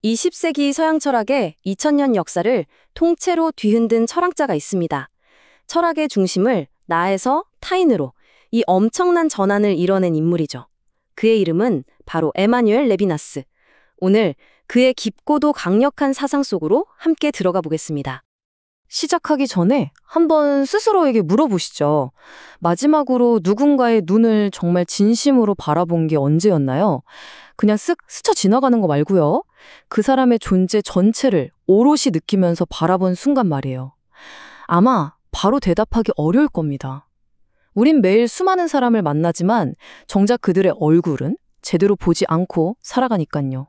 20세기 서양 철학의 2000년 역사를 통째로 뒤흔든 철학자가 있습니다. 철학의 중심을 나에서 타인으로 이 엄청난 전환을 이뤄낸 인물이죠. 그의 이름은 바로 에마뉴엘 레비나스. 오늘 그의 깊고도 강력한 사상 속으로 함께 들어가 보겠습니다. 시작하기 전에 한번 스스로에게 물어보시죠. 마지막으로 누군가의 눈을 정말 진심으로 바라본 게 언제였나요? 그냥 쓱 스쳐 지나가는 거 말고요. 그 사람의 존재 전체를 오롯이 느끼면서 바라본 순간 말이에요. 아마 바로 대답하기 어려울 겁니다. 우린 매일 수많은 사람을 만나지만 정작 그들의 얼굴은 제대로 보지 않고 살아가니까요.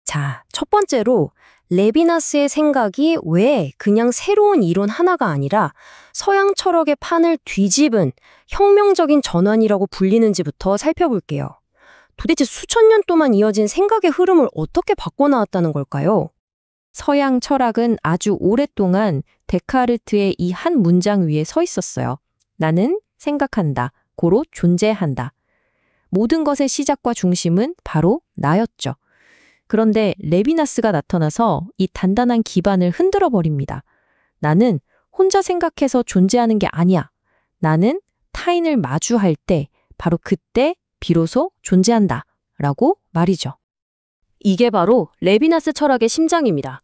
자, 첫 번째로 레비나스의 생각이 왜 그냥 새로운 이론 하나가 아니라 서양 철학의 판을 뒤집은 혁명적인 전환이라고 불리는지부터 살펴볼게요. 도대체 수천 년 동안 이어진 생각의 흐름을 어떻게 바꿔나왔다는 걸까요? 서양 철학은 아주 오랫동안 데카르트의 이 한 문장 위에 서 있었어요. 나는 생각한다. 고로 존재한다. 모든 것의 시작과 중심은 바로 나였죠. 그런데 레비나스가 나타나서 이 단단한 기반을 흔들어 버립니다. 나는 혼자 생각해서 존재하는 게 아니야. 나는 타인을 마주할 때, 바로 그때 비로소 존재한다. 라고 말이죠. 이게 바로 레비나스 철학의 심장입니다.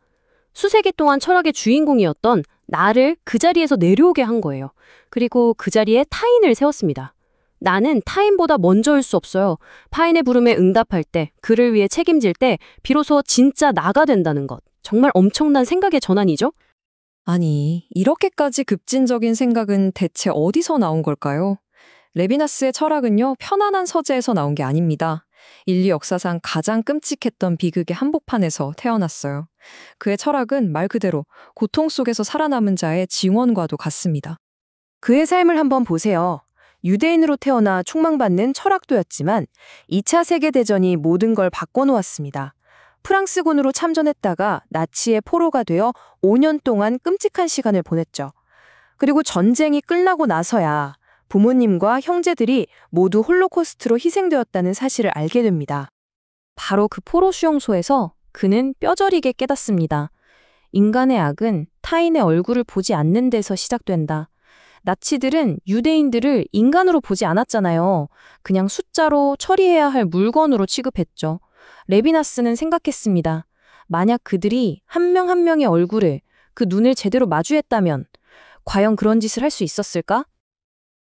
수세기 동안 철학의 주인공이었던 나를 그 자리에서 내려오게 한 거예요. 그리고 그 자리에 타인을 세웠습니다. 나는 타인보다 먼저일 수 없어요. 타인의 부름에 응답할 때, 그를 위해 책임질 때 비로소 진짜 나가 된다는 것. 정말 엄청난 생각의 전환이죠? 아니, 이렇게까지 급진적인 생각은 대체 어디서 나온 걸까요? 레비나스의 철학은요, 편안한 서재에서 나온 게 아닙니다. 인류 역사상 가장 끔찍했던 비극의 한복판에서 태어났어요. 그의 철학은 말 그대로 고통 속에서 살아남은 자의 증언과도 같습니다. 그의 삶을 한번 보세요. 유대인으로 태어나 총망받는 철학도였지만 2차 세계대전이 모든 걸 바꿔놓았습니다. 프랑스군으로 참전했다가 나치의 포로가 되어 5년 동안 끔찍한 시간을 보냈죠. 그리고 전쟁이 끝나고 나서야 부모님과 형제들이 모두 홀로코스트로 희생되었다는 사실을 알게 됩니다. 바로 그 포로 수용소에서 그는 뼈저리게 깨닫습니다. 인간의 악은 타인의 얼굴을 보지 않는 데서 시작된다. 나치들은 유대인들을 인간으로 보지 않았잖아요. 그냥 숫자로 처리해야 할 물건으로 취급했죠. 레비나스는 생각했습니다. 만약 그들이 한 명 한 명의 얼굴을, 그 눈을 제대로 마주했다면 과연 그런 짓을 할 수 있었을까?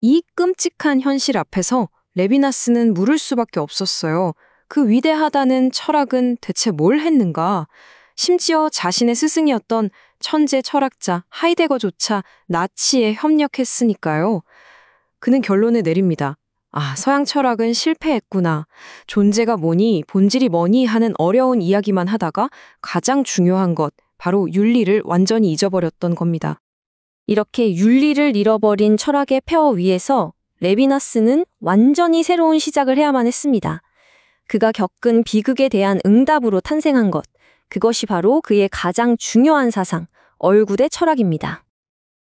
이 끔찍한 현실 앞에서 레비나스는 물을 수밖에 없었어요. 그 위대하다는 철학은 대체 뭘 했는가? 심지어 자신의 스승이었던 천재 철학자 하이데거조차 나치에 협력했으니까요. 그는 결론을 내립니다. 아, 서양 철학은 실패했구나. 존재가 뭐니, 본질이 뭐니 하는 어려운 이야기만 하다가 가장 중요한 것, 바로 윤리를 완전히 잊어버렸던 겁니다. 이렇게 윤리를 잃어버린 철학의 폐허 위에서 레비나스는 완전히 새로운 시작을 해야만 했습니다. 그가 겪은 비극에 대한 응답으로 탄생한 것, 그것이 바로 그의 가장 중요한 사상, 얼굴의 철학입니다.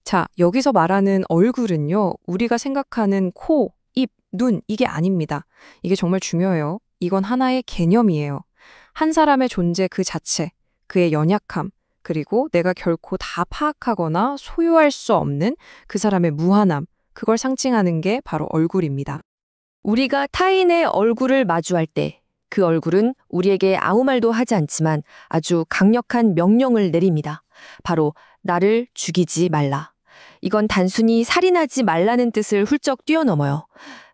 자, 여기서 말하는 얼굴은요, 우리가 생각하는 코, 입, 눈, 이게 아닙니다. 이게 정말 중요해요. 이건 하나의 개념이에요. 한 사람의 존재 그 자체, 그의 연약함, 그리고 내가 결코 다 파악하거나 소유할 수 없는 그 사람의 무한함, 그걸 상징하는 게 바로 얼굴입니다. 우리가 타인의 얼굴을 마주할 때 그 얼굴은 우리에게 아무 말도 하지 않지만 아주 강력한 명령을 내립니다. 바로 나를 죽이지 말라. 이건 단순히 살인하지 말라는 뜻을 훌쩍 뛰어넘어요.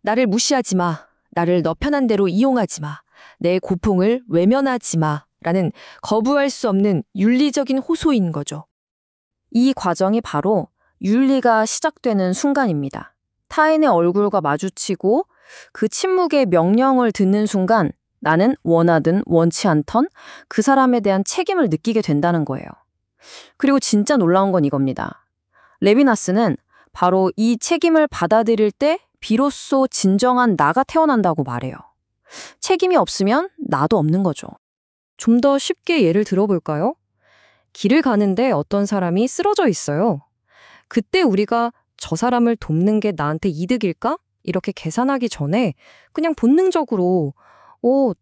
나를 무시하지 마. 나를 너 편한 대로 이용하지 마. 내 고통을 외면하지 마. 라는 거부할 수 없는 윤리적인 호소인 거죠. 이 과정이 바로 윤리가 시작되는 순간입니다. 타인의 얼굴과 마주치고 그 침묵의 명령을 듣는 순간 나는 원하든 원치 않던 그 사람에 대한 책임을 느끼게 된다는 거예요. 그리고 진짜 놀라운 건 이겁니다. 레비나스는 바로 이 책임을 받아들일 때 비로소 진정한 나가 태어난다고 말해요. 책임이 없으면 나도 없는 거죠. 좀 더 쉽게 예를 들어볼까요? 길을 가는데 어떤 사람이 쓰러져 있어요. 그때 우리가 저 사람을 돕는 게 나한테 이득일까? 이렇게 계산하기 전에 그냥 본능적으로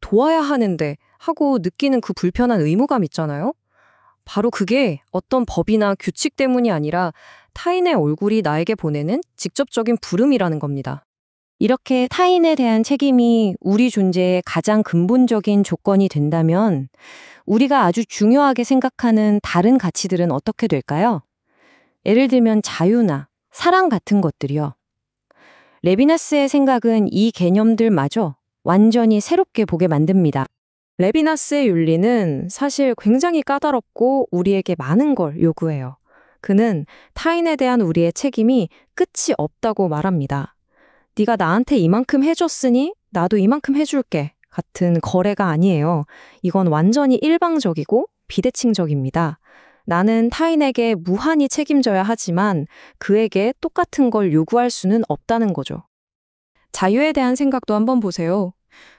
도와야 하는데 하고 느끼는 그 불편한 의무감 있잖아요. 바로 그게 어떤 법이나 규칙 때문이 아니라 타인의 얼굴이 나에게 보내는 직접적인 부름이라는 겁니다. 이렇게 타인에 대한 책임이 우리 존재의 가장 근본적인 조건이 된다면 우리가 아주 중요하게 생각하는 다른 가치들은 어떻게 될까요? 예를 들면 자유나 사랑 같은 것들이요. 레비나스의 생각은 이 개념들마저 완전히 새롭게 보게 만듭니다. 레비나스의 윤리는 사실 굉장히 까다롭고 우리에게 많은 걸 요구해요. 그는 타인에 대한 우리의 책임이 끝이 없다고 말합니다. 네가 나한테 이만큼 해줬으니 나도 이만큼 해줄게 같은 거래가 아니에요. 이건 완전히 일방적이고 비대칭적입니다. 나는 타인에게 무한히 책임져야 하지만 그에게 똑같은 걸 요구할 수는 없다는 거죠. 자유에 대한 생각도 한번 보세요.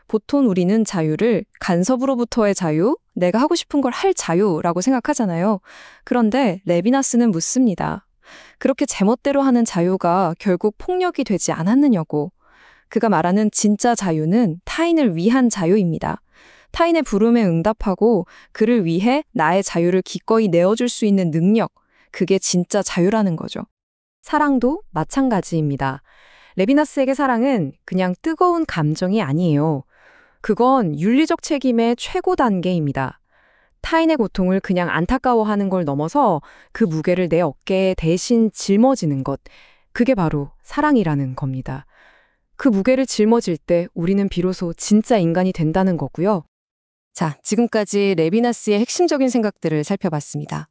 보통 우리는 자유를 간섭으로부터의 자유, 내가 하고 싶은 걸 할 자유라고 생각하잖아요. 그런데 레비나스는 묻습니다. 그렇게 제멋대로 하는 자유가 결국 폭력이 되지 않았느냐고. 그가 말하는 진짜 자유는 타인을 위한 자유입니다. 타인의 부름에 응답하고 그를 위해 나의 자유를 기꺼이 내어줄 수 있는 능력, 그게 진짜 자유라는 거죠. 사랑도 마찬가지입니다. 레비나스에게 사랑은 그냥 뜨거운 감정이 아니에요. 그건 윤리적 책임의 최고 단계입니다. 타인의 고통을 그냥 안타까워하는 걸 넘어서 그 무게를 내 어깨에 대신 짊어지는 것, 그게 바로 사랑이라는 겁니다. 그 무게를 짊어질 때 우리는 비로소 진짜 인간이 된다는 거고요. 자, 지금까지 레비나스의 핵심적인 생각들을 살펴봤습니다.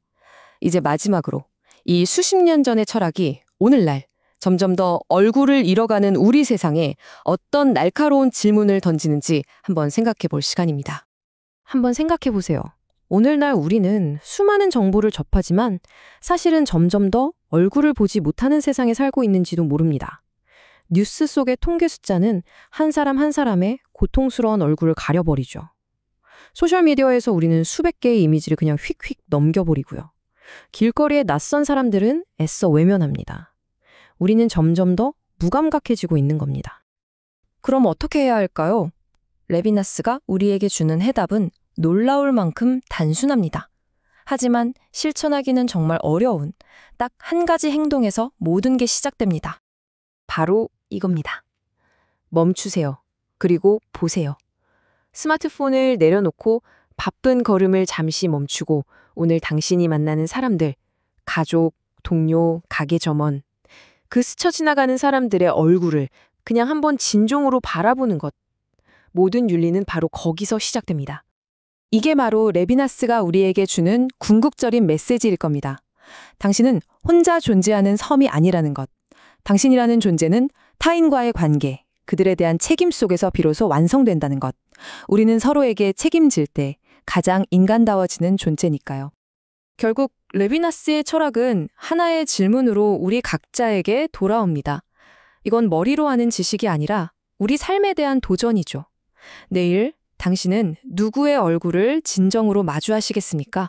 이제 마지막으로 이 수십 년 전의 철학이 오늘날 점점 더 얼굴을 잃어가는 우리 세상에 어떤 날카로운 질문을 던지는지 한번 생각해 볼 시간입니다. 한번 생각해 보세요. 오늘날 우리는 수많은 정보를 접하지만 사실은 점점 더 얼굴을 보지 못하는 세상에 살고 있는지도 모릅니다. 뉴스 속의 통계 숫자는 한 사람 한 사람의 고통스러운 얼굴을 가려버리죠. 소셜미디어에서 우리는 수백 개의 이미지를 그냥 휙휙 넘겨버리고요. 길거리의 낯선 사람들은 애써 외면합니다. 우리는 점점 더 무감각해지고 있는 겁니다. 그럼 어떻게 해야 할까요? 레비나스가 우리에게 주는 해답은 놀라울 만큼 단순합니다. 하지만 실천하기는 정말 어려운 딱 한 가지 행동에서 모든 게 시작됩니다. 바로 이겁니다. 멈추세요. 그리고 보세요. 스마트폰을 내려놓고 바쁜 걸음을 잠시 멈추고 오늘 당신이 만나는 사람들, 가족, 동료, 가게 점원, 그 스쳐 지나가는 사람들의 얼굴을 그냥 한번 진종으로 바라보는 것. 모든 윤리는 바로 거기서 시작됩니다. 이게 바로 레비나스가 우리에게 주는 궁극적인 메시지일 겁니다. 당신은 혼자 존재하는 섬이 아니라는 것. 당신이라는 존재는 타인과의 관계, 그들에 대한 책임 속에서 비로소 완성된다는 것. 우리는 서로에게 책임질 때 가장 인간다워지는 존재니까요. 결국 레비나스의 철학은 하나의 질문으로 우리 각자에게 돌아옵니다. 이건 머리로 하는 지식이 아니라 우리 삶에 대한 도전이죠. 내일 당신은 누구의 얼굴을 진정으로 마주하시겠습니까?